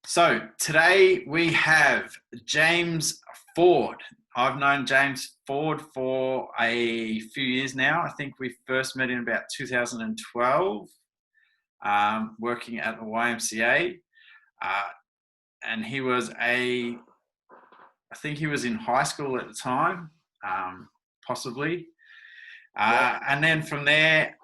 So today we have James Foord. I've known James Foord for a few years now. I think we first met in about 2012, working at the YMCA. Uh, and I think he was in high school at the time, possibly. And then from there,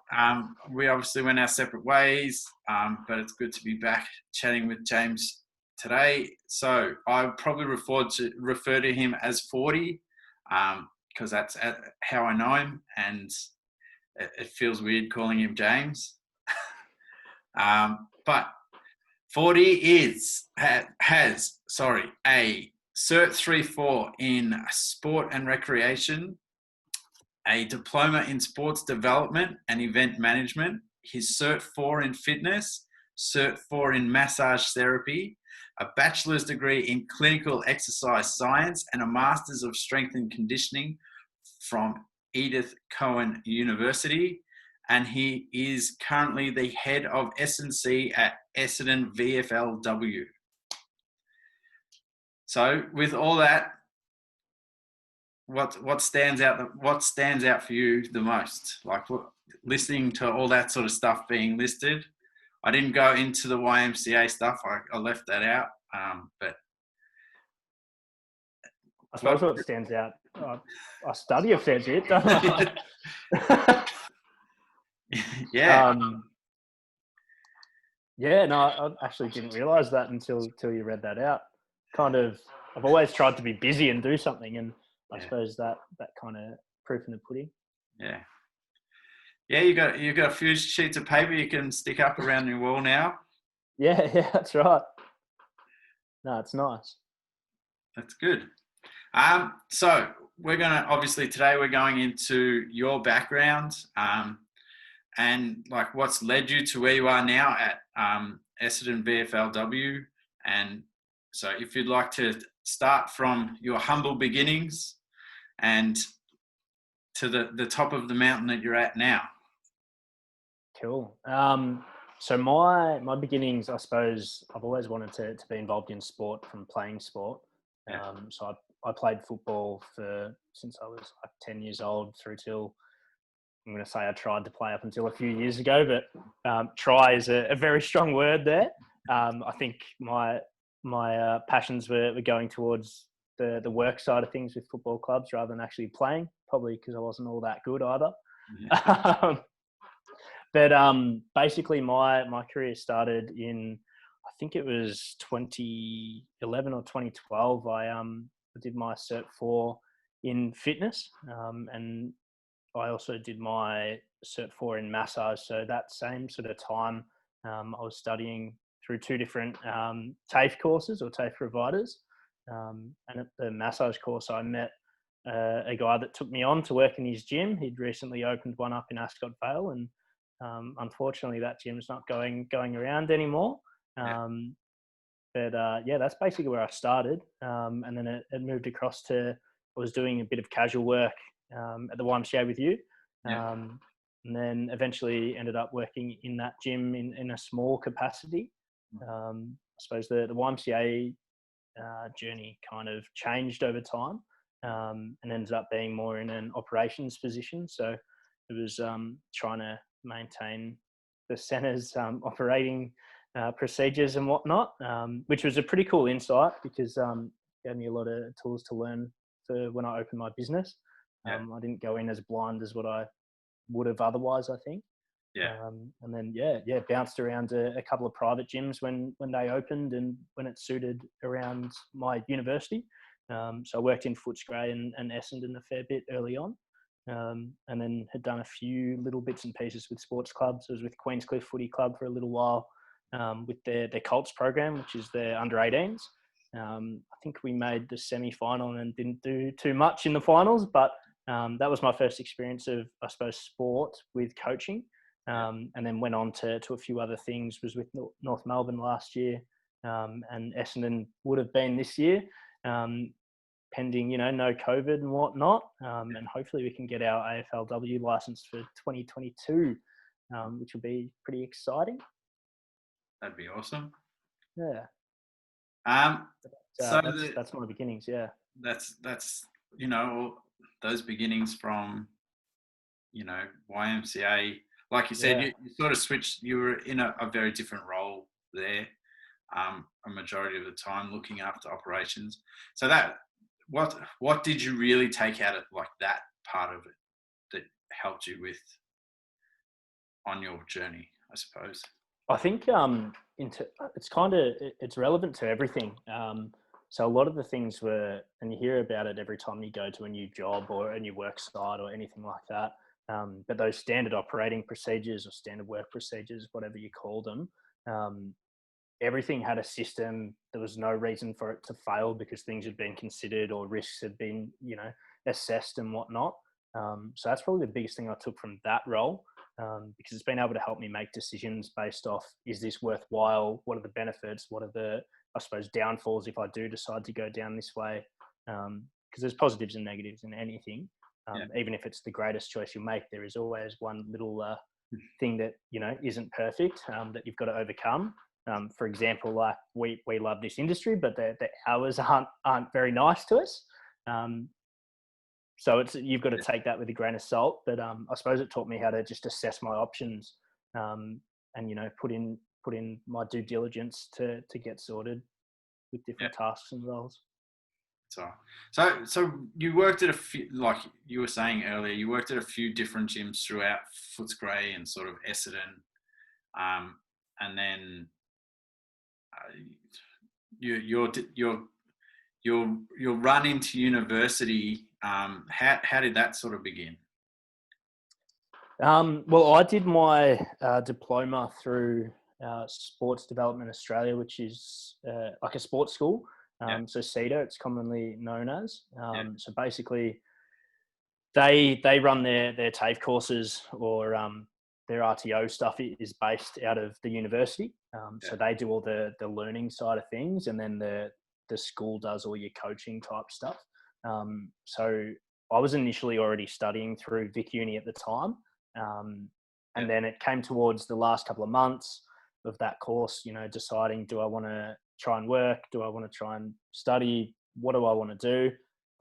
we obviously went our separate ways, but it's good to be back chatting with James today. So I would probably refer to him as 40, because that's how I know him, and it feels weird calling him James. But 40 has a Cert 3-4 in sport and recreation, a diploma in sports development and event management, his Cert 4 in fitness, Cert 4 in massage therapy, a bachelor's degree in clinical exercise science, and a master's of strength and conditioning from Edith Cowan University. And he is currently the head of S&C at Essendon VFLW. So with all that, what stands out for you the most? Like, listening to all that sort of stuff being listed. I didn't go into the YMCA stuff. I left that out. But I suppose what stands out, I study a fair bit, don't I? Yeah. Yeah, no, I actually didn't realise that until you read that out. I've always tried to be busy and do something, and I suppose that kind of proof in the pudding. Yeah. Yeah, you got a few sheets of paper you can stick up around your wall now. Yeah, that's right. No, it's nice. That's good. So today we're going into your background, and like what's led you to where you are now at Essendon VFLW. And so if you'd like to start from your humble beginnings and to the top of the mountain that you're at now. Cool. So my beginnings, I suppose, I've always wanted to be involved in sport from playing sport. Yeah. So I played football since I was like 10 years old through till, I'm going to say I tried to play up until a few years ago, but try is a very strong word there. I think my passions were going towards the work side of things with football clubs rather than actually playing, probably because I wasn't all that good either. Yeah. But basically my career started in, I think it was 2011 or 2012. I did my Cert 4 in fitness, and I also did my Cert 4 in massage. So that same sort of time, I was studying through two different TAFE courses or TAFE providers. And at the massage course, I met a guy that took me on to work in his gym. He'd recently opened one up in Ascot Vale, and unfortunately that gym's not going around anymore. But that's basically where I started. And then it moved across to, I was doing a bit of casual work at the YMCA with you. And then eventually ended up working in that gym in a small capacity. I suppose the YMCA journey kind of changed over time, and ended up being more in an operations position. So it was trying to maintain the centre's operating procedures and whatnot, which was a pretty cool insight because it gave me a lot of tools to learn for when I opened my business. I didn't go in as blind as what I would have otherwise, I think. And then bounced around a couple of private gyms when they opened and when it suited around my university. So I worked in Footscray and Essendon a fair bit early on, and then had done a few little bits and pieces with sports clubs. I was with Queenscliff Footy Club for a little while, with their Colts program, which is their under-18s. I think we made the semi-final and didn't do too much in the finals, but that was my first experience of, I suppose, sport with coaching. And then went on to a few other things. Was with North Melbourne last year, and Essendon would have been this year, pending, no COVID and whatnot. And hopefully we can get our AFLW license for 2022, which will be pretty exciting. That'd be awesome. Yeah. So That's my beginnings. Yeah. that's those beginnings from YMCA. Like you said, Yeah. you sort of switched. You were in a very different role there, a majority of the time, looking after operations. So that what did you really take out of like that part of it that helped you with on your journey, I suppose? I think it's relevant to everything. So a lot of the things were, and you hear about it every time you go to a new job or a new work site or anything like that. But those standard operating procedures or standard work procedures, whatever you call them, um, everything had a system. There was no reason for it to fail because things had been considered or risks had been, assessed and whatnot. So that's probably the biggest thing I took from that role, because it's been able to help me make decisions based off, is this worthwhile? What are the benefits? What are the, I suppose, downfalls if I do decide to go down this way? Because there's positives and negatives in anything. Yeah. Even if it's the greatest choice you make, there is always one little thing that isn't perfect, that you've got to overcome. For example, like we love this industry, but the hours aren't very nice to us. So you've got to take that with a grain of salt. But I suppose it taught me how to just assess my options, and put in my due diligence to get sorted with Yeah. different tasks and roles. So you worked at a few, like you were saying earlier, you worked at a few different gyms throughout Footscray and sort of Essendon, and then your run into university. How did that sort of begin? Well, I did my diploma through Sports Development Australia, which is like a sports school. So CETA, it's commonly known as. So basically, they run their TAFE courses, or their RTO stuff is based out of the university. So they do all the learning side of things, and then the school does all your coaching type stuff. So I was initially already studying through Vic Uni at the time. And then it came towards the last couple of months of that course, deciding, do I want to try and work? Do I want to try and study? What do I want to do?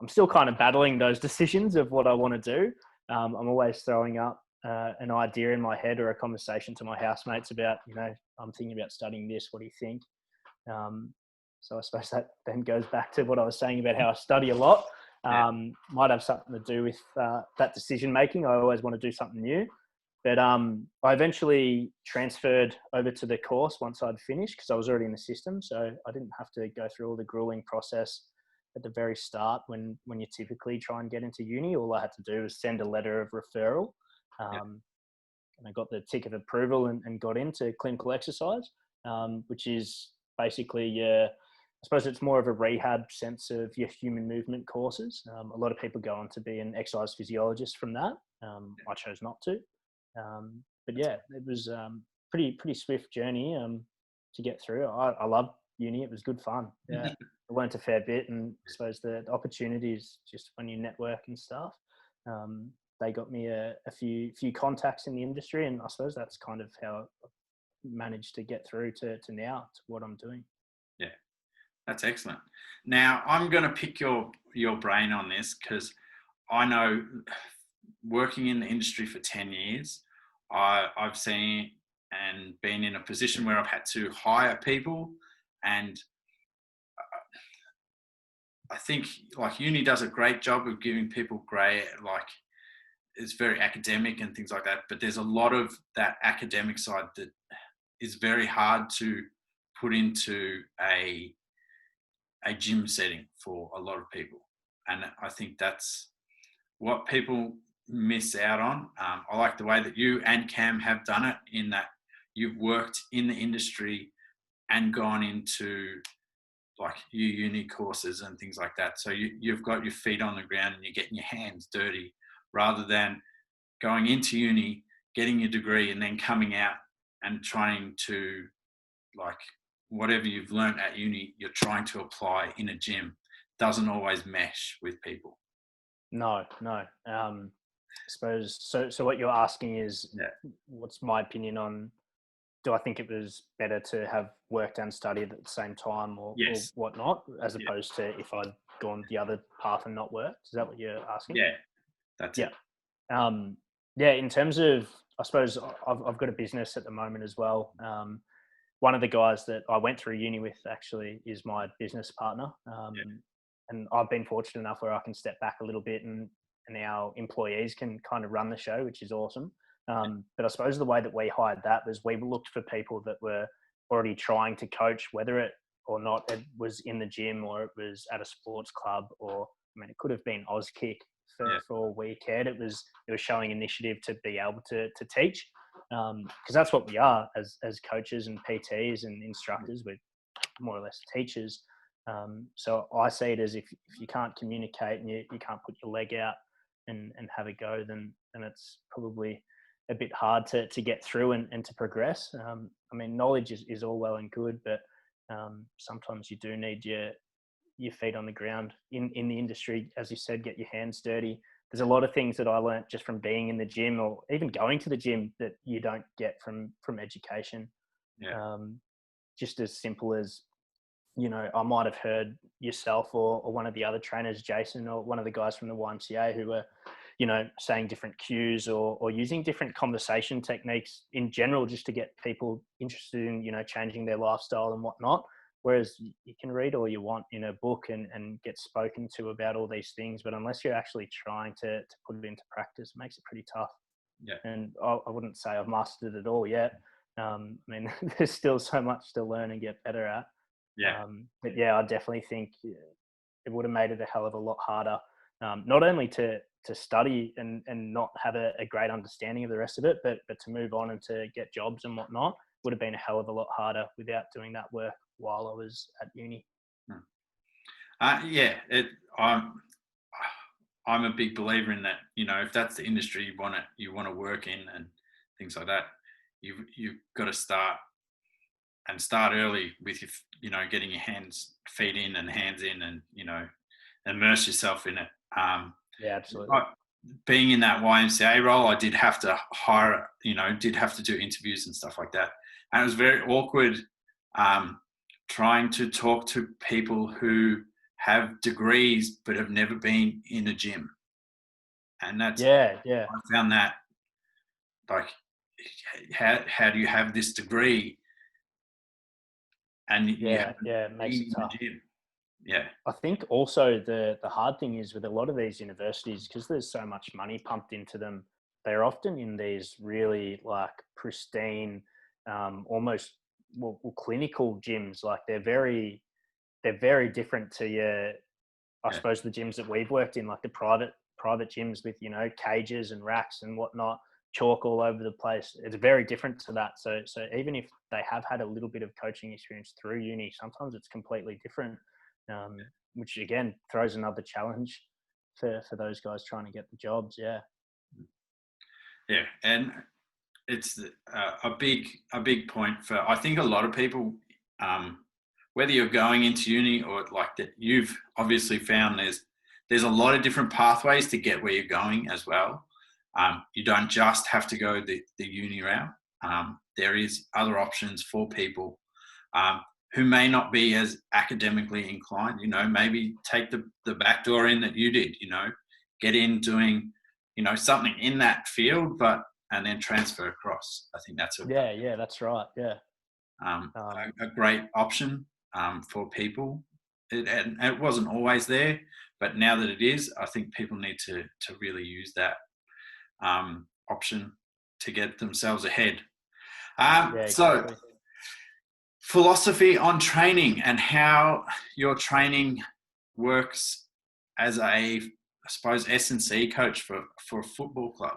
I'm still kind of battling those decisions of what I want to do. I'm always throwing up an idea in my head or a conversation to my housemates about, I'm thinking about studying this. What do you think? So I suppose that then goes back to what I was saying about how I study a lot. Might have something to do with that decision making. I always want to do something new. But I eventually transferred over to the course once I'd finished, because I was already in the system. So I didn't have to go through all the grueling process at the very start when you typically try and get into uni. All I had to do was send a letter of referral. And I got the tick of approval and got into clinical exercise, which is basically, I suppose it's more of a rehab sense of your human movement courses. A lot of people go on to be an exercise physiologist from that. I chose not to. But yeah, it was pretty swift journey to get through. I loved uni. It was good fun. Yeah, I learned a fair bit, and I suppose the opportunities just when you network and stuff. They got me a few contacts in the industry, and I suppose that's kind of how I managed to get through to now to what I'm doing. Yeah, that's excellent. Now I'm going to pick your brain on this, because I know, working in the industry for 10 years, I've seen and been in a position where I've had to hire people, and I think like uni does a great job of giving people great, like it's very academic and things like that, but there's a lot of that academic side that is very hard to put into a gym setting for a lot of people. And I think that's what people miss out on. I like the way that you and Cam have done it, in that you've worked in the industry and gone into like your uni courses and things like that. So you've got your feet on the ground and you're getting your hands dirty, rather than going into uni, getting your degree, and then coming out and trying to, like, whatever you've learned at uni, you're trying to apply in a gym. Doesn't always mesh with people. No. I suppose so. So what you're asking is, what's my opinion on do I think it was better to have worked and studied at the same time or Yes. whatnot, as Yeah. opposed to if I'd gone the other path and not worked? Is that what you're asking? Yeah. That's Yeah. it. Yeah, in terms of, I suppose I've got a business at the moment as well. One of the guys that I went through uni with actually is my business partner. And I've been fortunate enough where I can step back a little bit and our employees can kind of run the show, which is awesome. But I suppose the way that we hired that was we looked for people that were already trying to coach, whether it or not it was in the gym or it was at a sports club, or I mean, it could have been Auskick Yeah. for all we cared. It was showing initiative to be able to teach, because that's what we are as coaches and PTs and instructors. We're more or less teachers. So I see it as if you can't communicate and you can't put your leg out and have a go, then it's probably a bit hard to get through and to progress. I mean, knowledge is all well and good, but sometimes you do need your feet on the ground in the industry. As you said, get your hands dirty. There's a lot of things that I learned just from being in the gym or even going to the gym that you don't get from education. Yeah. Just as simple as, I might have heard yourself or one of the other trainers, Jason, or one of the guys from the YMCA who were, saying different cues or using different conversation techniques in general, just to get people interested in, changing their lifestyle and whatnot. Whereas you can read all you want in a book and get spoken to about all these things, but unless you're actually trying to put it into practice, it makes it pretty tough. Yeah. And I wouldn't say I've mastered it all yet. I mean, there's still so much to learn and get better at. Yeah. But yeah, I definitely think it would have made it a hell of a lot harder, not only to study and not have a great understanding of the rest of it, but to move on and to get jobs and whatnot would have been a hell of a lot harder without doing that work while I was at uni. Yeah, I'm a big believer in that. If that's the industry you want to work in and things like that, you've got to start early with getting your feet in and hands in, and immerse yourself in it. Yeah, absolutely. Being in that YMCA role, I did have to hire, did have to do interviews and stuff like that, and it was very awkward trying to talk to people who have degrees but have never been in a gym. And that's, yeah. I found that, like, how do you have this degree and you haven't It makes been it in tough. the gym? Yeah. I think also the hard thing is with a lot of these universities, because there's so much money pumped into them, they're often in these really like pristine, almost clinical gyms. Like they're very different to your, I Yeah. suppose, the gyms that we've worked in, like the private gyms with, cages and racks and whatnot, chalk all over the place. It's very different to that. So even if they have had a little bit of coaching experience through uni, sometimes it's completely different, which again throws another challenge for those guys trying to get the jobs. Yeah. Yeah. And it's a big point for, I think, a lot of people, whether you're going into uni or like that, you've obviously found there's a lot of different pathways to get where you're going as well. You don't just have to go the uni route. There is other options for people who may not be as academically inclined. Maybe take the back door in that you did. Get in doing something in that field, and then transfer across. I think that's That's right. Yeah. A great option for people. And it wasn't always there, but now that it is, I think people need to really use that option to get themselves ahead. So, philosophy on training and how your training works as I suppose, S&C coach for a football club.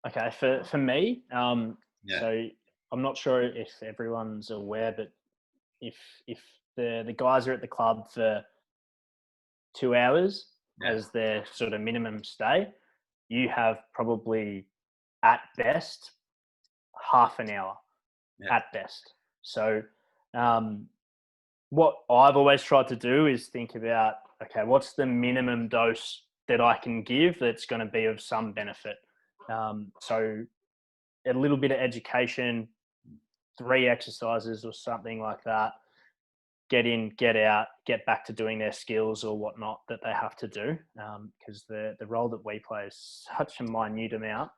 Okay, for me, so I'm not sure if everyone's aware, but if the guys are at the club for 2 hours as their sort of minimum stay, you have probably at best half an hour at best. So what I've always tried to do is think about, okay, what's the minimum dose that I can give that's going to be of some benefit? So a little bit of education, 3 exercises or something like that, get in, get out, get back to doing their skills or whatnot that they have to do. Because the role that we play is such a minute amount.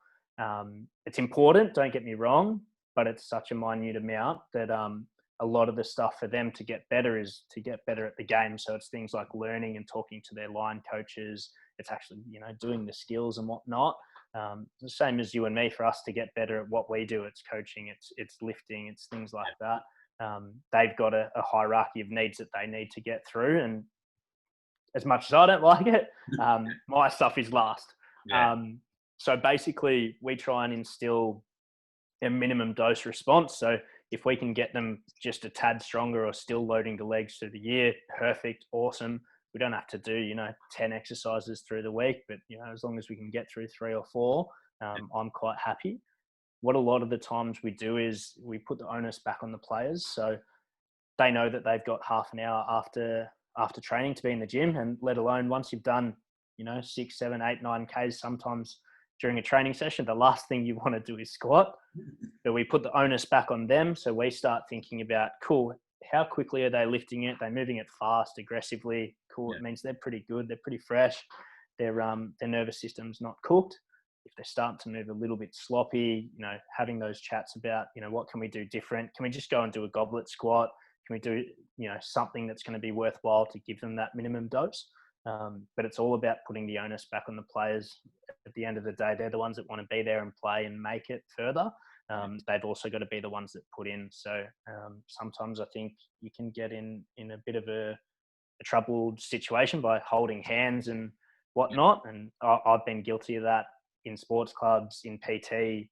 It's important, don't get me wrong, but it's such a minute amount that a lot of the stuff for them to get better is to get better at the game. So it's things like learning and talking to their line coaches. It's actually, doing the skills and whatnot. The same as you and me. For us to get better at what we do, it's coaching, it's lifting, it's things like that. They've got a hierarchy of needs that they need to get through, and as much as I don't like it, my stuff is last. So basically we try and instill a minimum dose response. So if we can get them just a tad stronger or still loading the legs through the year, perfect, awesome. We don't have to do 10 exercises through the week, but as long as we can get through 3 or 4, I'm quite happy. What a lot of the times we do is we put the onus back on the players. So they know that they've got half an hour after training to be in the gym, and let alone once you've done, 6, 7, 8, 9 Ks, sometimes during a training session, the last thing you want to do is squat. But we put the onus back on them. So we start thinking about, cool, how quickly are they lifting it? They're moving it fast, aggressively. Cool. It means they're pretty good. They're pretty fresh. Their nervous system's not cooked. If they're starting to move a little bit sloppy, having those chats about, what can we do different? Can we just go and do a goblet squat? Can we do, something that's going to be worthwhile to give them that minimum dose? But it's all about putting the onus back on the players. At the end of the day, they're the ones that want to be there and play and make it further. They've also got to be the ones that put in. So sometimes I think you can get in a bit of a troubled situation by holding hands and whatnot. And I've been guilty of that in sports clubs, in PT,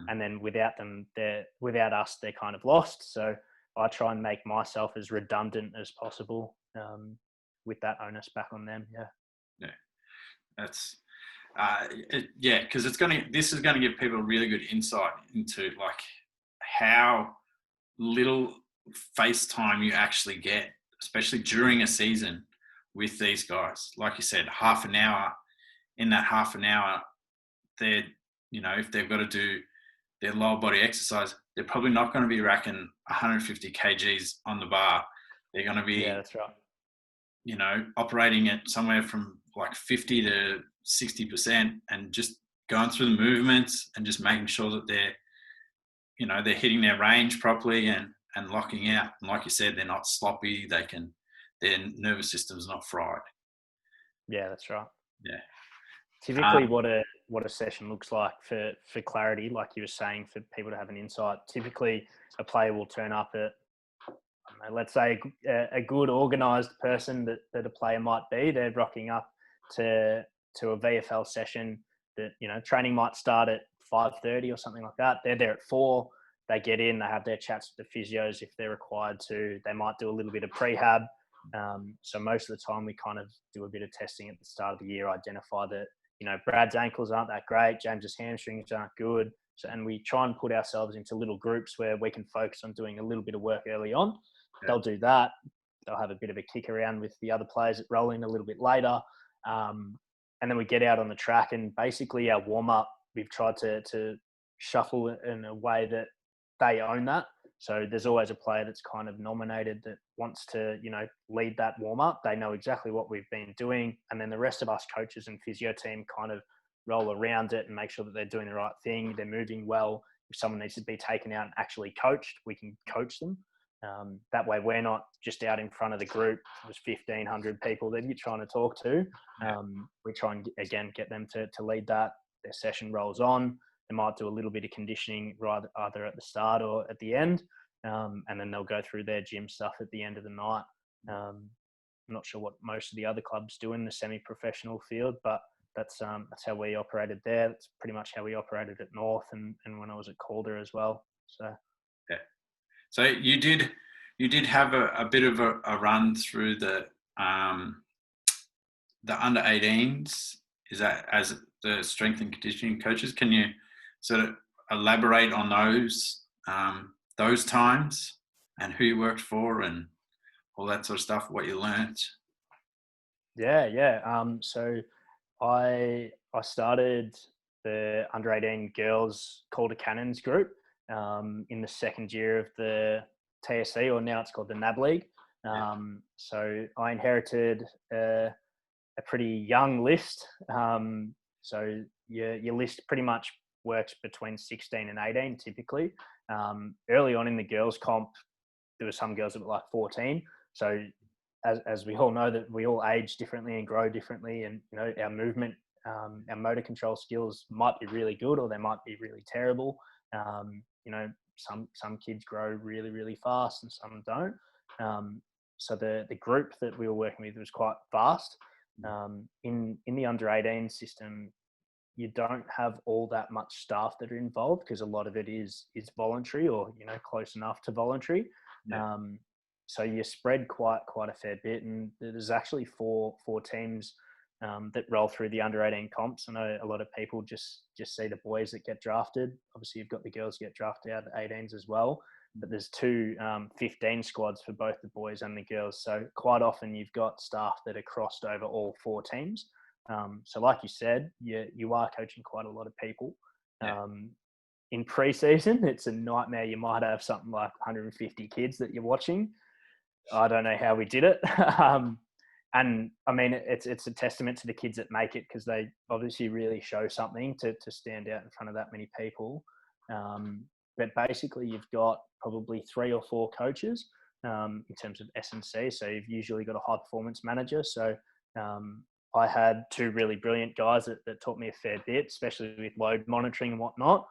and then without us, they're kind of lost. So I try and make myself as redundant as possible with that onus back on them. Yeah, that's because this is going to give people really good insight into like how little face time you actually get, especially during a season with these guys. Like you said, half an hour. In that half an hour, they're, if they've got to do their lower body exercise, they're probably not going to be racking 150 kgs on the bar. They're going to be, that's right, operating at somewhere from like 50 to 60% and just going through the movements and just making sure that they're hitting their range properly and locking out. And like you said, they're not sloppy. Their nervous system's not fried. Yeah, that's right. Yeah. Typically what a session looks like for clarity, like you were saying, for people to have an insight. Typically a player will turn up at, let's say a good organised person that a player might be. They're rocking up to a VFL session that, training might start at 5:30 or something like that. They're there at 4. They get in, they have their chats with the physios if they're required to. They might do a little bit of prehab. So most of the time we kind of do a bit of testing at the start of the year, identify that, Brad's ankles aren't that great, James's hamstrings aren't good. So, and we try and put ourselves into little groups where we can focus on doing a little bit of work early on. Yeah. They'll do that. They'll have a bit of a kick around with the other players that roll in a little bit later. And then we get out on the track, and basically our warm-up, we've tried to shuffle in a way that they own that. So there's always a player that's kind of nominated that wants to, lead that warm-up. They know exactly what we've been doing. And then the rest of us coaches and physio team kind of roll around it and make sure that they're doing the right thing. They're moving well. If someone needs to be taken out and actually coached, we can coach them. That way we're not just out in front of the group. There's 1,500 people that you're trying to talk to. We try and, again, get them to lead that. Their session rolls on. They might do a little bit of conditioning either at the start or at the end. And then they'll go through their gym stuff at the end of the night. I'm not sure what most of the other clubs do in the semi-professional field, but that's how we operated there. That's pretty much how we operated at North and when I was at Calder as well. So yeah. So you did have a bit of a run through the under 18s. Is that as the strength and conditioning coaches? Can you sort of elaborate on those times and who you worked for and all that sort of stuff, what you learned? Yeah. So I started the under 18 girls Calder Cannons group. in the second year of the TSC, or now it's called the NAB League. So I inherited a pretty young list. So your list pretty much works between 16 and 18 typically. Early on in the girls comp, there were some girls that were like 14. So as we all know, that we all age differently and grow differently, and our movement, our motor control skills might be really good, or they might be really terrible. Some kids grow really, really fast and some don't. So the group that we were working with was quite vast. In the under 18 system, you don't have all that much staff that are involved, because a lot of it is voluntary, or close enough to voluntary. So you're spread quite a fair bit, and there's actually four teams that roll through the under 18 comps. I know a lot of people just see the boys that get drafted. Obviously, you've got the girls get drafted out of the 18s as well, but there's two 15 squads for both the boys and the girls. So quite often you've got staff that are crossed over all four teams. So like you said, you are coaching quite a lot of people. In pre-season, it's a nightmare. You might have something like 150 kids that you're watching. I don't know how we did it. And I mean, it's a testament to the kids that make it, because they obviously really show something to stand out in front of that many people. But basically, you've got probably 3 or 4 coaches in terms of S&C. So you've usually got a high performance manager. So I had 2 really brilliant guys that taught me a fair bit, especially with load monitoring and whatnot.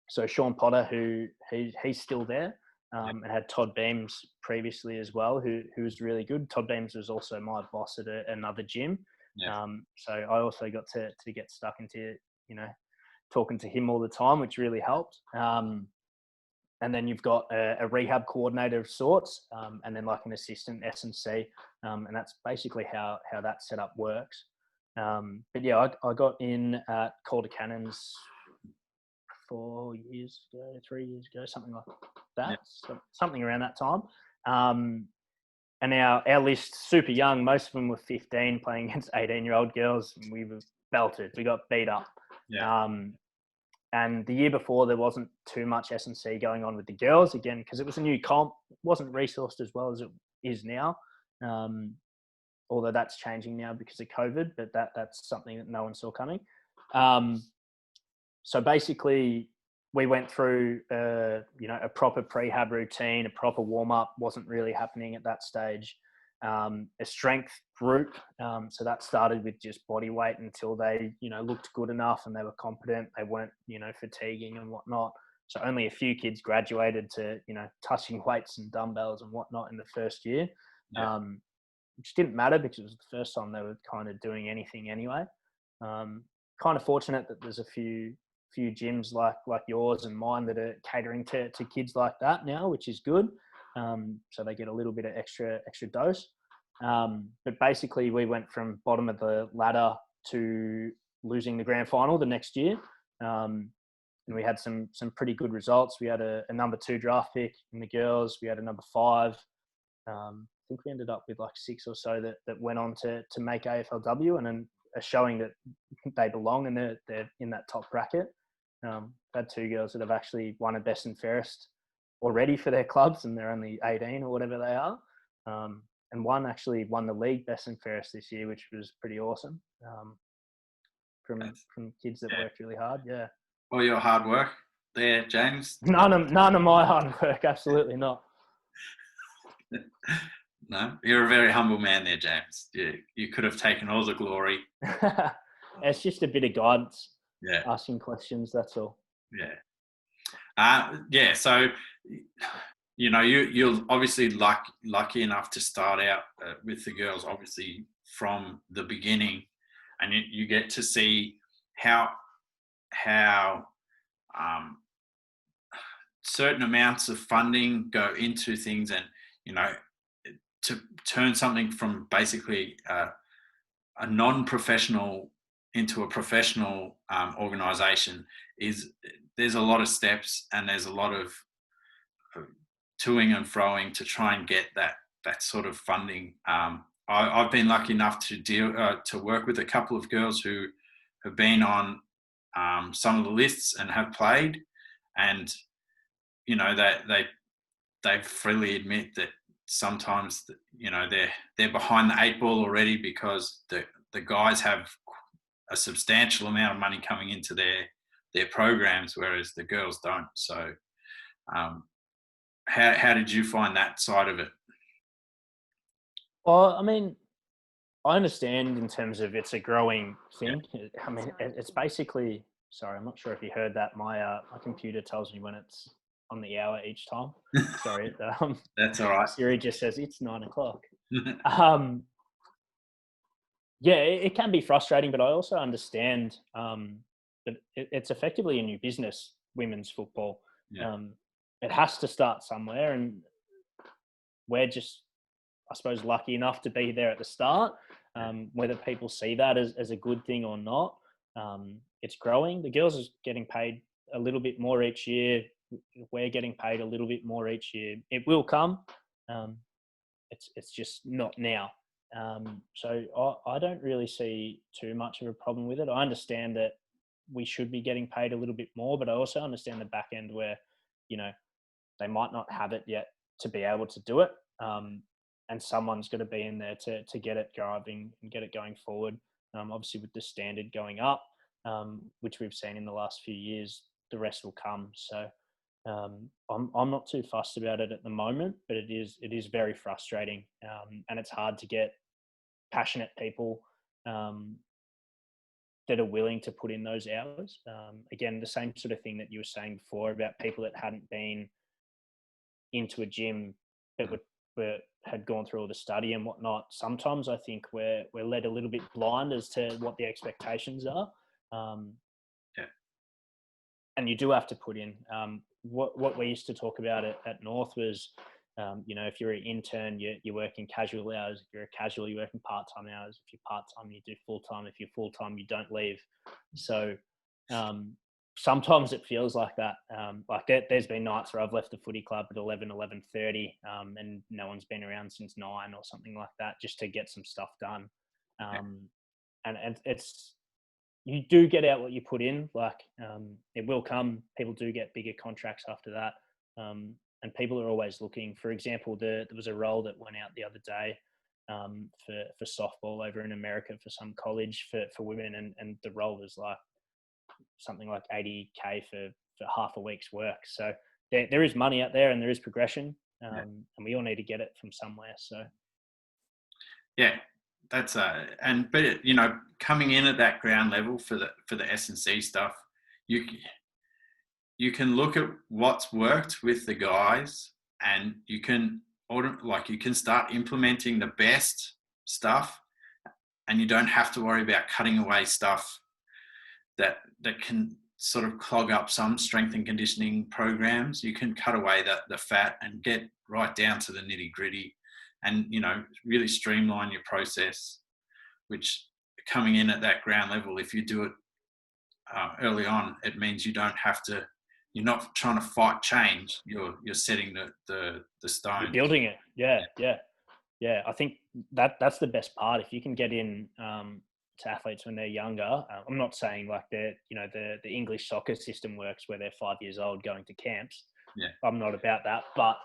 So Sean Potter, he's still there. And had Todd Beams previously as well, who was really good. Todd Beams was also my boss at another gym. So I also got to get stuck into, talking to him all the time, which really helped. And then you've got a rehab coordinator of sorts, and then like an assistant S&C. And that's basically how that setup works. But yeah, I got in at Calder Cannons 3 years ago, something like that, something around that time. And our list, super young, most of them were 15 playing against 18-year-old girls, and we were belted. We got beat up. And the year before, there wasn't too much S&C going on with the girls, again, because it was a new comp. It wasn't resourced as well as it is now, although that's changing now because of COVID, but that's something that no one saw coming. So basically, we went through, a proper prehab routine, a proper warm-up wasn't really happening at that stage. A strength group, so that started with just body weight until they, looked good enough and they were competent. They weren't, fatiguing and whatnot. So only a few kids graduated to, touching weights and dumbbells and whatnot in the first year, which didn't matter because it was the first time they were kind of doing anything anyway. Kind of fortunate that there's a few gyms like yours and mine that are catering to kids like that now, which is good. So they get a little bit of extra dose. But basically we went from bottom of the ladder to losing the grand final the next year. And we had some pretty good results. We had a number 2 draft pick in the girls. We had a number 5. I think we ended up with like 6 or so that went on to make AFLW, and then are showing that they belong and they're in that top bracket. Had 2 girls that have actually won a best and fairest already for their clubs, and they're only 18 or whatever they are. And one actually won the league best and fairest this year, which was pretty awesome. From kids that worked really hard. Yeah. All your hard work there, James? None of my hard work. Absolutely not. No, you're a very humble man there, James. You could have taken all the glory. It's just a bit of guidance. Yeah. Asking questions, that's all. Yeah. So, you're obviously lucky enough to start out with the girls, obviously from the beginning, and you get to see how certain amounts of funding go into things, and to turn something from basically a non-professional into a professional organisation there's a lot of steps, and there's a lot of toing and froing to try and get that sort of funding. I've been lucky enough to work with a couple of girls who have been on some of the lists and have played, and they freely admit that sometimes they're behind the eight ball already because the guys have a substantial amount of money coming into their programs, whereas the girls don't. So, how did you find that side of it? Well, I mean, I understand in terms of it's a growing thing. I mean, it's basically. Sorry, I'm not sure if you heard that. My computer tells me when it's on the hour each time. Sorry, That's all right. Siri just says it's 9:00. Yeah, it can be frustrating, but I also understand that it's effectively a new business, women's football. Yeah. It has to start somewhere, and we're just, I suppose, lucky enough to be there at the start. Whether people see that as a good thing or not, it's growing. The girls are getting paid a little bit more each year. We're getting paid a little bit more each year. It will come. It's just not now. So I don't really see too much of a problem with it. I understand that we should be getting paid a little bit more, but I also understand the back end where, they might not have it yet to be able to do it. And someone's got to be in there to get it driving and get it going forward. Obviously with the standard going up, which we've seen in the last few years, the rest will come. So I'm not too fussed about it at the moment, but it is very frustrating, and it's hard to get passionate people that are willing to put in those hours. Again, the same sort of thing that you were saying before about people that hadn't been into a gym that had gone through all the study and whatnot. Sometimes I think we're led a little bit blind as to what the expectations are. And you do have to put in. What we used to talk about at North was, if you're an intern, you're working casual hours. If you're a casual, you're working part-time hours. If you're part-time, you do full-time. If you're full-time, you don't leave. So sometimes it feels like that. There's been nights where I've left the footy club at 11:30, and no one's been around since 9 or something like that, just to get some stuff done. And it's, you do get out what you put in. It will come. People do get bigger contracts after that. And people are always looking. For example, there was a role that went out the other day for softball over in America for some college for women, and the role was like something like 80K for half a week's work. So there is money out there, and there is progression, and we all need to get it from somewhere. So yeah, that's but coming in at that ground level for the S&C stuff, you can look at what's worked with the guys, and you can start implementing the best stuff, and you don't have to worry about cutting away stuff that can sort of clog up some strength and conditioning programs. You can cut away the fat and get right down to the nitty gritty, and really streamline your process, which coming in at that ground level, if you do it early on, it means you're not trying to fight change. You're setting the stone. You're building it. Yeah. I think that's the best part. If you can get in to athletes when they're younger, I'm not saying like the English soccer system works where they're 5 years old going to camps. Yeah. I'm not about that. But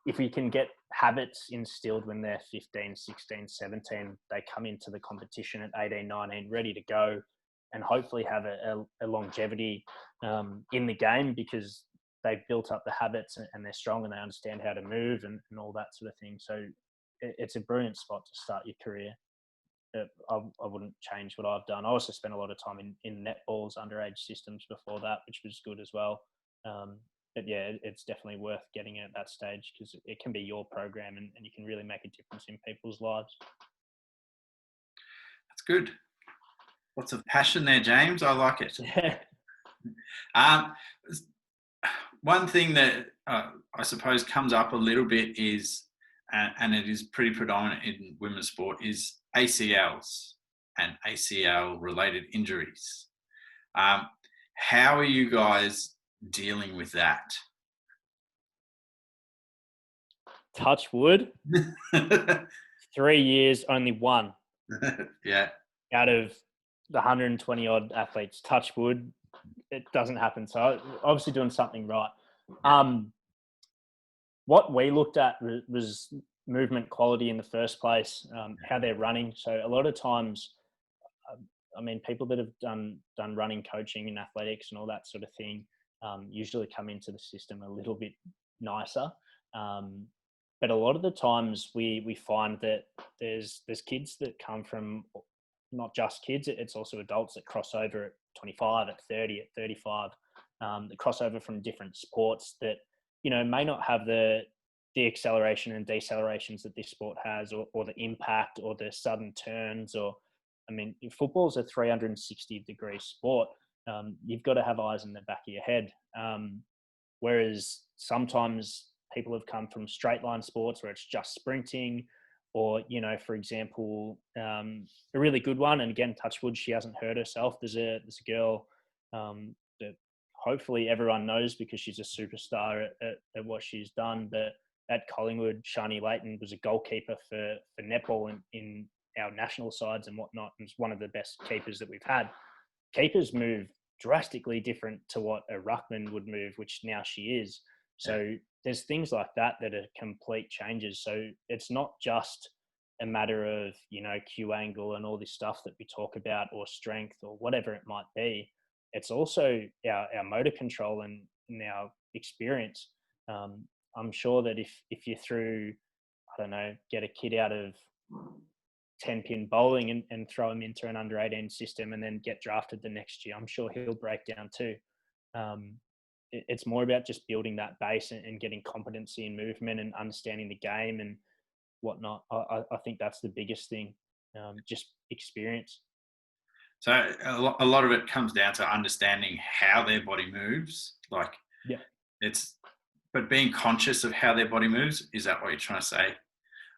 if we can get habits instilled when they're 15, 16, 17, they come into the competition at 18, 19, ready to go, and hopefully have a longevity in the game because they've built up the habits and they're strong and they understand how to move and all that sort of thing. So it's a brilliant spot to start your career. I wouldn't change what I've done. I also spent a lot of time in netball's underage systems before that, which was good as well. But yeah, it's definitely worth getting at that stage because it can be your program and you can really make a difference in people's lives. That's good. Lots of passion there, James. I like it. One thing that I suppose comes up a little bit is, and it is pretty predominant in women's sport, is ACLs and ACL-related injuries. How are you guys dealing with that? Touch wood. 3 years, only one. Yeah. Out of the 120 odd athletes, touch wood, it doesn't happen. So obviously doing something right. What we looked at was movement quality in the first place, how they're running. So a lot of times, I mean, people that have done running coaching and athletics and all that sort of thing usually come into the system a little bit nicer. But a lot of the times we find that there's kids that come from, not just kids, it's also adults that cross over at 25, at 30, at 35, that cross over from different sports that, you know, may not have the acceleration and decelerations that this sport has, or the impact or the sudden turns, or, I mean, if football's a 360-degree sport, you've got to have eyes in the back of your head. Whereas sometimes people have come from straight line sports where it's just sprinting, or, you know, for example, a really good one, and again, touch wood, she hasn't hurt herself. There's a girl that hopefully everyone knows because she's a superstar at what she's done. But at Collingwood, Shani Layton was a goalkeeper for netball in our national sides and whatnot, and was one of the best keepers that we've had. Keepers move drastically different to what a ruckman would move, which now she is. So there's things like that are complete changes. So it's not just a matter of, you know, Q angle and all this stuff that we talk about, or strength, or whatever it might be. It's also our motor control and our experience. I'm sure that if you threw, I don't know, get a kid out of 10-pin bowling and throw him into an under-18 system and then get drafted the next year, I'm sure he'll break down too. It's more about just building that base and getting competency in movement and understanding the game and whatnot. I think that's the biggest thing, just experience. So a lot of it comes down to understanding how their body moves. Like, but being conscious of how their body moves. Is that what you're trying to say?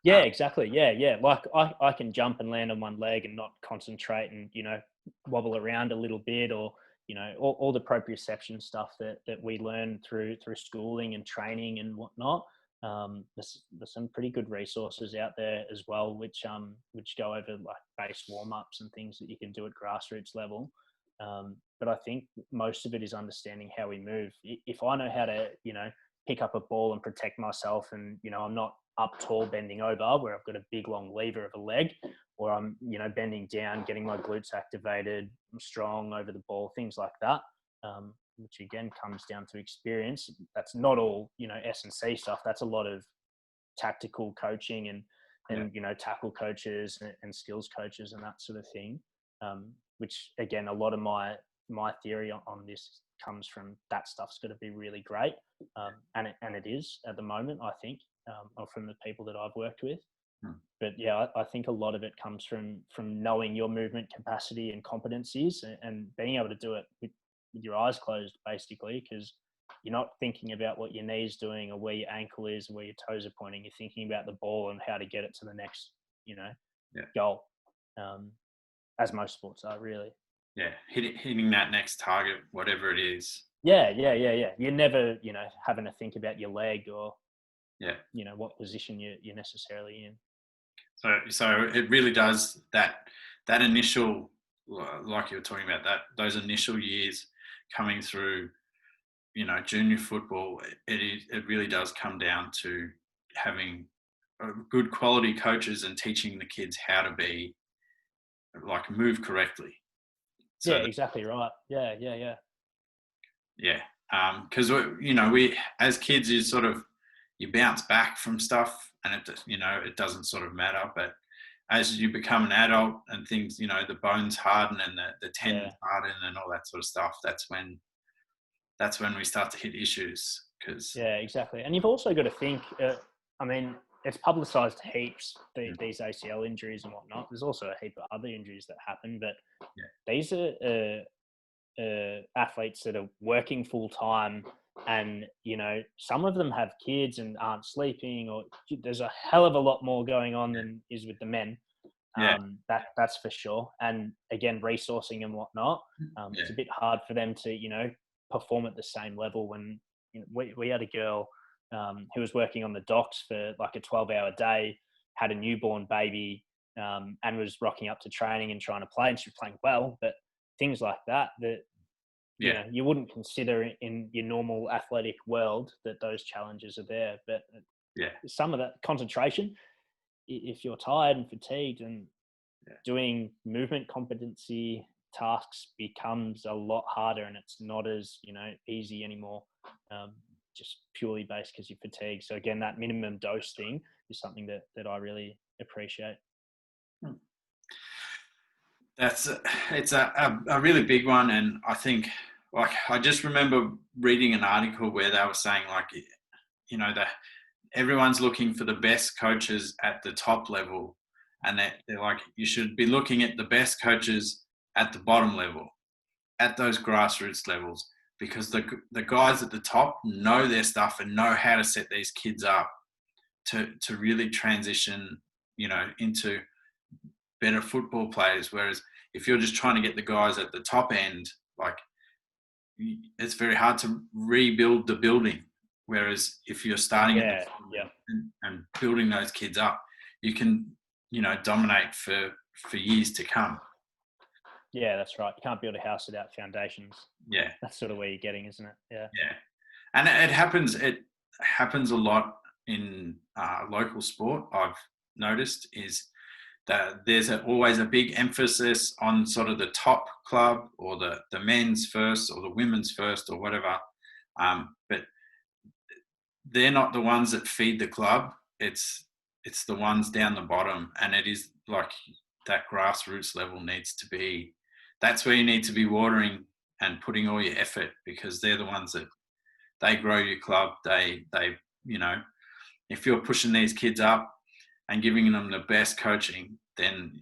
Yeah, exactly. Yeah. Like I can jump and land on one leg and not concentrate and, you know, wobble around a little bit, or, you know, all the proprioception stuff that we learn through schooling and training and whatnot. There's some pretty good resources out there as well, which go over like base warm-ups and things that you can do at grassroots level. But I think most of it is understanding how we move. If I know how to, you know, pick up a ball and protect myself, and, you know, I'm not up tall bending over where I've got a big long lever of a leg, or I'm, you know, bending down, getting my glutes activated, I'm strong over the ball, things like that, which again comes down to experience. That's not all, you know, S&C stuff. That's a lot of tactical coaching and you know, tackle coaches and skills coaches and that sort of thing, which again, a lot of my theory on this comes from that stuff's got to be really great, and it is at the moment, I think, or from the people that I've worked with. But yeah, I think a lot of it comes from knowing your movement capacity and competencies, and being able to do it with your eyes closed, basically, because you're not thinking about what your knee's doing or where your ankle is or where your toes are pointing. You're thinking about the ball and how to get it to the next, you know, goal, as most sports are, really. Yeah, hitting that next target, whatever it is. Yeah. You're never, you know, having to think about your leg or, you know, what position you're necessarily in. So it really does that initial, like you were talking about, those initial years coming through, you know, junior football. It really does come down to having good quality coaches and teaching the kids how to be, like, move correctly. So exactly right. Yeah. Yeah, because you know, we as kids, you bounce back from stuff, and it doesn't sort of matter. But as you become an adult and things, you know, the bones harden and the tendons harden and all that sort of stuff, that's when we start to hit issues. Yeah, exactly. And you've also got to think, I mean, it's publicised heaps, these ACL injuries and whatnot. There's also a heap of other injuries that happen, but these are athletes that are working full time, and, you know, some of them have kids and aren't sleeping, or there's a hell of a lot more going on than is with the men. That's for sure. And again, resourcing and whatnot, it's a bit hard for them to, you know, perform at the same level. When, you know, we had a girl who was working on the docks for like a 12-hour day, had a newborn baby, and was rocking up to training and trying to play, and she was playing well, but things like that you wouldn't consider in your normal athletic world that those challenges are there. But some of that concentration, if you're tired and fatigued, and doing movement competency tasks becomes a lot harder, and it's not as easy anymore, just purely based because you're fatigued. So again, that minimum dose thing is something that I really appreciate. It's a really big one, and I think, like, I just remember reading an article where they were saying, like, that everyone's looking for the best coaches at the top level, and they're like, you should be looking at the best coaches at the bottom level, at those grassroots levels, because the guys at the top know their stuff and know how to set these kids up to really transition, into better football players. Whereas if you're just trying to get the guys at the top end, like, it's very hard to rebuild the building. Whereas if you're starting at and building those kids up, you can, dominate for years to come. Yeah, that's right. You can't build a house without foundations. Yeah. That's sort of where you're getting, isn't it? Yeah. Yeah. And it happens a lot in local sport. I've noticed is that there's always a big emphasis on sort of the top club, or the men's first, or the women's first, or whatever. But they're not the ones that feed the club. It's the ones down the bottom, and it is like that grassroots level needs to be. That's where you need to be watering and putting all your effort, because they're the ones that they grow your club. They if you're pushing these kids up and giving them the best coaching, then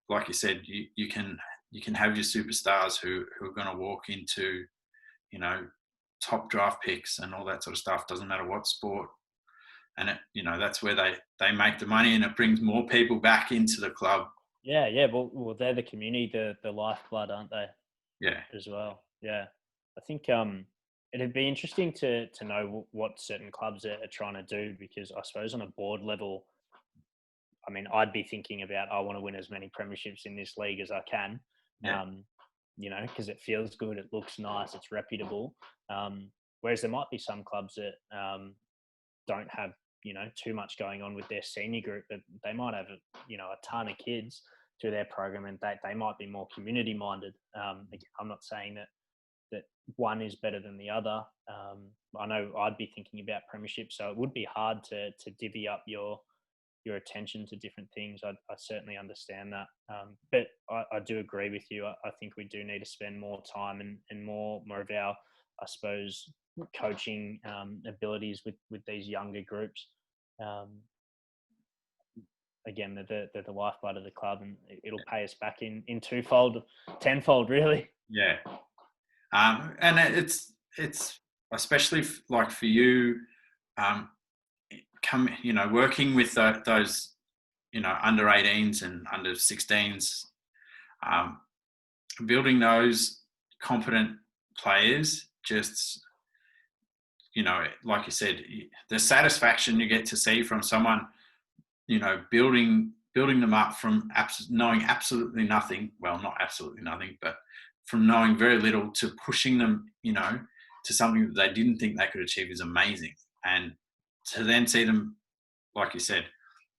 like you said, you can have your superstars who are going to walk into top draft picks and all that sort of stuff. Doesn't matter what sport, and that's where they make the money, and it brings more people back into the club. Yeah. Well, they're the community, the lifeblood, aren't they? Yeah. As well. Yeah. I think it'd be interesting to know what certain clubs are trying to do, because I suppose on a board level, I mean, I'd be thinking about, I want to win as many premierships in this league as I can, because it feels good, it looks nice, it's reputable. Whereas there might be some clubs that don't have, too much going on with their senior group, but they might have, a ton of kids through their program, and they might be more community minded. Again, I'm not saying that one is better than the other. I know I'd be thinking about premiership, so it would be hard to divvy up your attention to different things. I certainly understand that. But I do agree with you. I think we do need to spend more time and more of our, I suppose, coaching abilities with these younger groups. Again, they're the lifeblood of the club, and it'll pay us back in twofold, tenfold, really. Yeah. And it's especially like for you, working with those, under 18s and under 16s, building those competent players, just, like you said, the satisfaction you get to see from someone, building them up from knowing absolutely nothing. Well, not absolutely nothing, but from knowing very little to pushing them, to something that they didn't think they could achieve is amazing. And to then see them, like you said,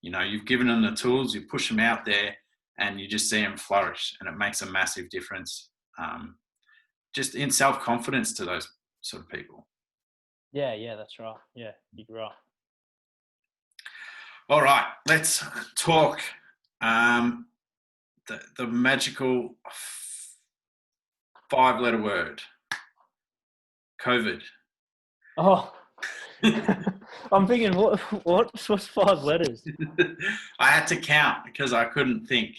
you've given them the tools, you push them out there, and you just see them flourish, and it makes a massive difference, just in self-confidence to those sort of people. Yeah, that's right. Yeah, you're right. All right, let's talk the magical 5-letter word, COVID. Oh, I'm thinking, what's 5 letters? I had to count because I couldn't think.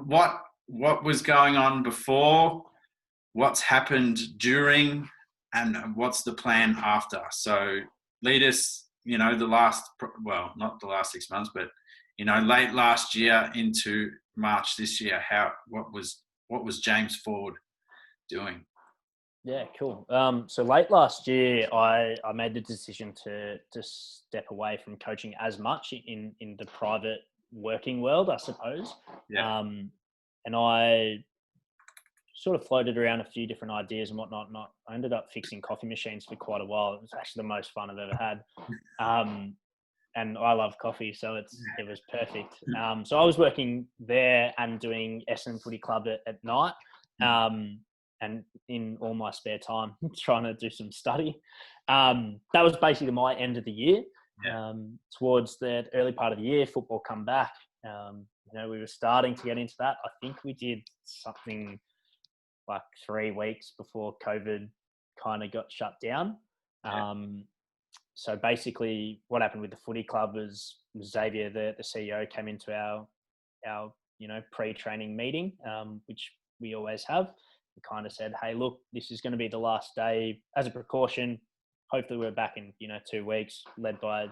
What was going on before? What's happened during? And what's the plan after? So lead us, not the last 6 months, but late last year into March this year. What was James Foord doing? Yeah, cool. So late last year, I made the decision to step away from coaching as much in the private working world, I suppose. Yeah. And I sort of floated around a few different ideas and whatnot. And I ended up fixing coffee machines for quite a while. It was actually the most fun I've ever had. And I love coffee, so it was perfect. So I was working there and doing Essendon Footy Club at night, and in all my spare time, trying to do some study. That was basically my end of the year. Towards the early part of the year, football come back. We were starting to get into that. I think we did something like 3 weeks before COVID kind of got shut down. So basically what happened with the footy club was Xavier, the CEO, came into our pre-training meeting, which we always have. He kind of said, hey, look, this is going to be the last day as a precaution. Hopefully we're back in, 2 weeks, led by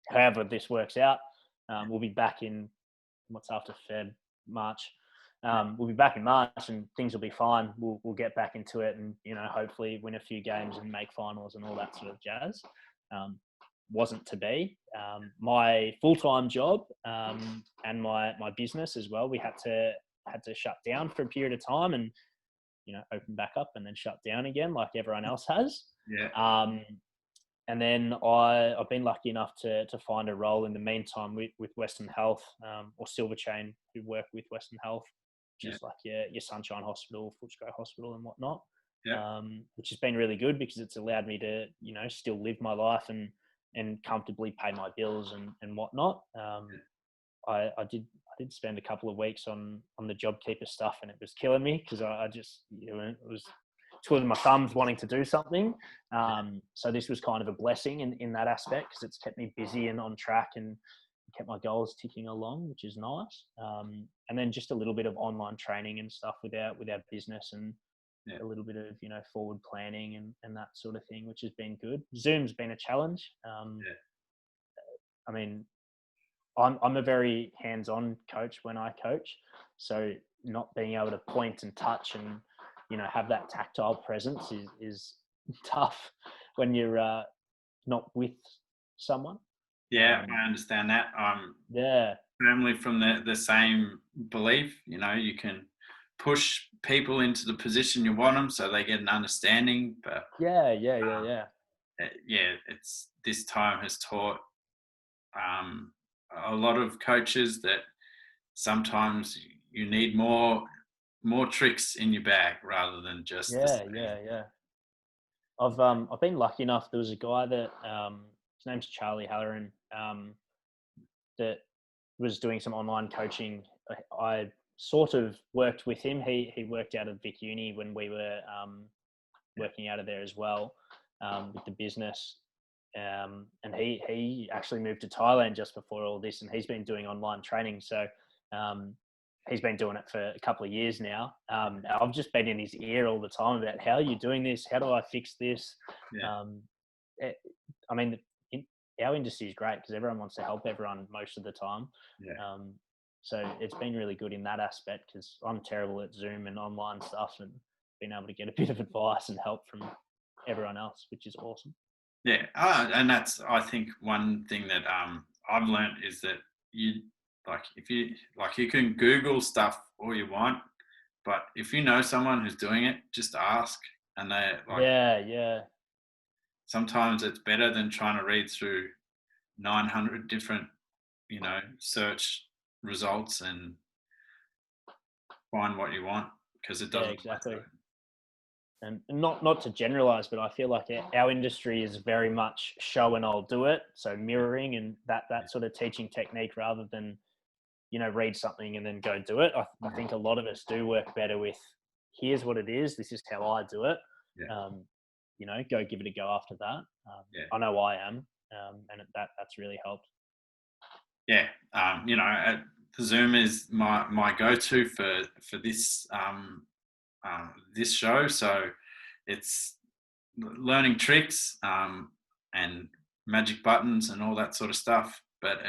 however this works out. We'll be back in what's after March. We'll be back in March and things will be fine. We'll get back into it and, hopefully win a few games and make finals and all that sort of jazz. Wasn't to be. My full-time job and my business as well, we had to shut down for a period of time and, open back up and then shut down again like everyone else has. And then I've been lucky enough to find a role in the meantime with Western Health or Silverchain, who work with Western Health, which is like your Sunshine Hospital, Footscray Hospital and whatnot, which has been really good because it's allowed me to, still live my life and comfortably pay my bills and whatnot. I did spend a couple of weeks on the JobKeeper stuff and it was killing me because I just, it was twiddling my thumbs wanting to do something. So this was kind of a blessing in that aspect because it's kept me busy and on track and kept my goals ticking along, which is nice. And then just a little bit of online training and stuff with our business and a little bit of, forward planning and that sort of thing, which has been good. Zoom's been a challenge. I mean, I'm a very hands-on coach when I coach. So not being able to point and touch and, have that tactile presence is tough when you're not with someone. I understand that. Family from the same belief. You can push people into the position you want them, so they get an understanding. But it's this time has taught a lot of coaches that sometimes you need more tricks in your bag rather than just I've been lucky enough. There was a guy that his name's Charlie Halloran that was doing some online coaching. I sort of worked with him. He worked out of Vic Uni when we were working out of there as well with the business. And he actually moved to Thailand just before all this, and he's been doing online training. So he's been doing it for a couple of years now. I've just been in his ear all the time about how are you doing this? How do I fix this? Our industry is great because everyone wants to help everyone most of the time. So it's been really good in that aspect because I'm terrible at Zoom and online stuff and being able to get a bit of advice and help from everyone else, which is awesome. And that's, I think, one thing that I've learned is that you can Google stuff all you want, but if you know someone who's doing it, just ask. And they sometimes it's better than trying to read through 900 different, search results and find what you want because it doesn't. Exactly. And not to generalize, but I feel like our industry is very much show and I'll do it. So mirroring and that sort of teaching technique rather than, read something and then go do it. I think a lot of us do work better with here's what it is. This is how I do it. Go give it a go after that. I know I am. And that's really helped. Zoom is my go-to for this this show. So it's learning tricks and magic buttons and all that sort of stuff. But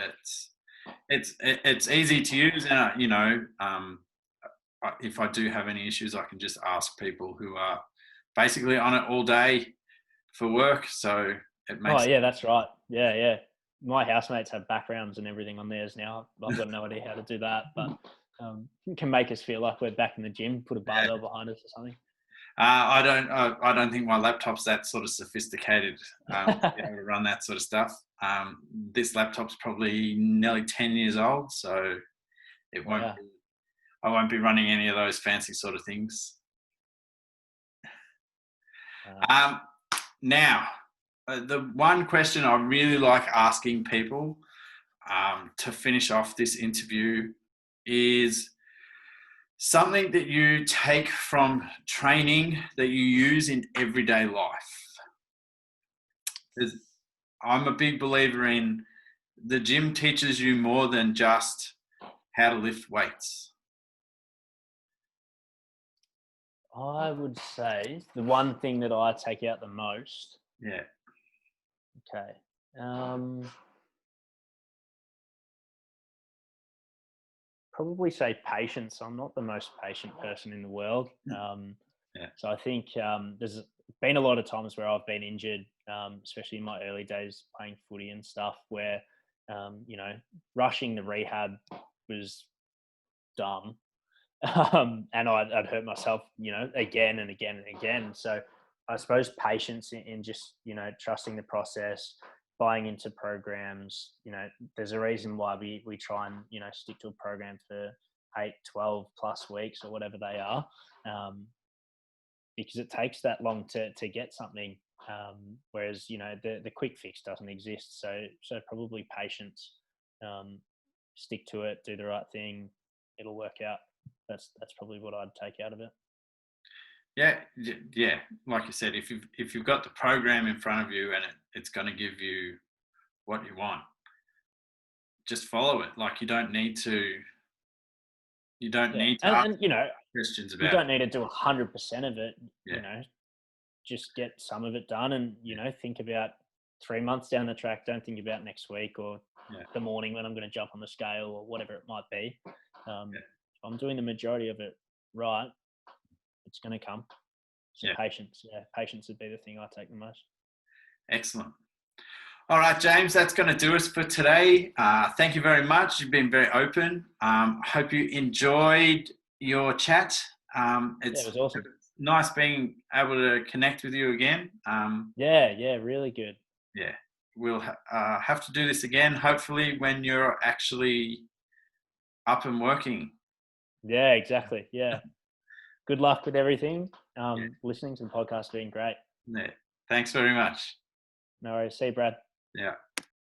it's easy to use, and if I do have any issues, I can just ask people who are basically on it all day for work. So it makes. Oh yeah, that's right. Yeah. My housemates have backgrounds and everything on theirs now. I've got no idea how to do that, but Can make us feel like we're back in the gym. Put a barbell behind us or something. I don't think my laptop's that sort of sophisticated to be able to run that sort of stuff. This laptop's probably nearly 10 years old, so I won't be running any of those fancy sort of things. Now, the one question I really like asking people to finish off this interview is something that you take from training that you use in everyday life. I'm a big believer in the gym teaches you more than just how to lift weights. I would say the one thing that I take out the most. Yeah. Okay. Probably say patience. I'm not the most patient person in the world. So I think there's been a lot of times where I've been injured, especially in my early days playing footy and stuff, where, rushing the rehab was dumb. And I'd hurt myself, again and again and again. So I suppose patience in just, trusting the process, buying into programs. There's a reason why we try and, stick to a program for 8, 12 plus weeks or whatever they are, because it takes that long to get something. Whereas, the quick fix doesn't exist. So probably patience, stick to it, do the right thing. It'll work out. That's probably what I'd take out of it. Yeah. Like you said, if you've got the program in front of you and it's going to give you what you want, just follow it. Like you don't need to ask questions about. You don't need to do 100% of it. Just get some of it done, and think about 3 months down the track. Don't think about next week or the morning when I'm going to jump on the scale or whatever it might be. I'm doing the majority of it right, it's going to come. So patience would be the thing I take the most. Excellent. All right, James, that's going to do us for today. Thank you very much. You've been very open. Hope you enjoyed your chat. It was awesome. Nice being able to connect with you again. Really good. Yeah, we'll have to do this again, hopefully when you're actually up and working. Yeah, exactly. Yeah. Good luck with everything. Listening to the podcast has been great. Yeah. Thanks very much. No worries. See you, Brad. Yeah.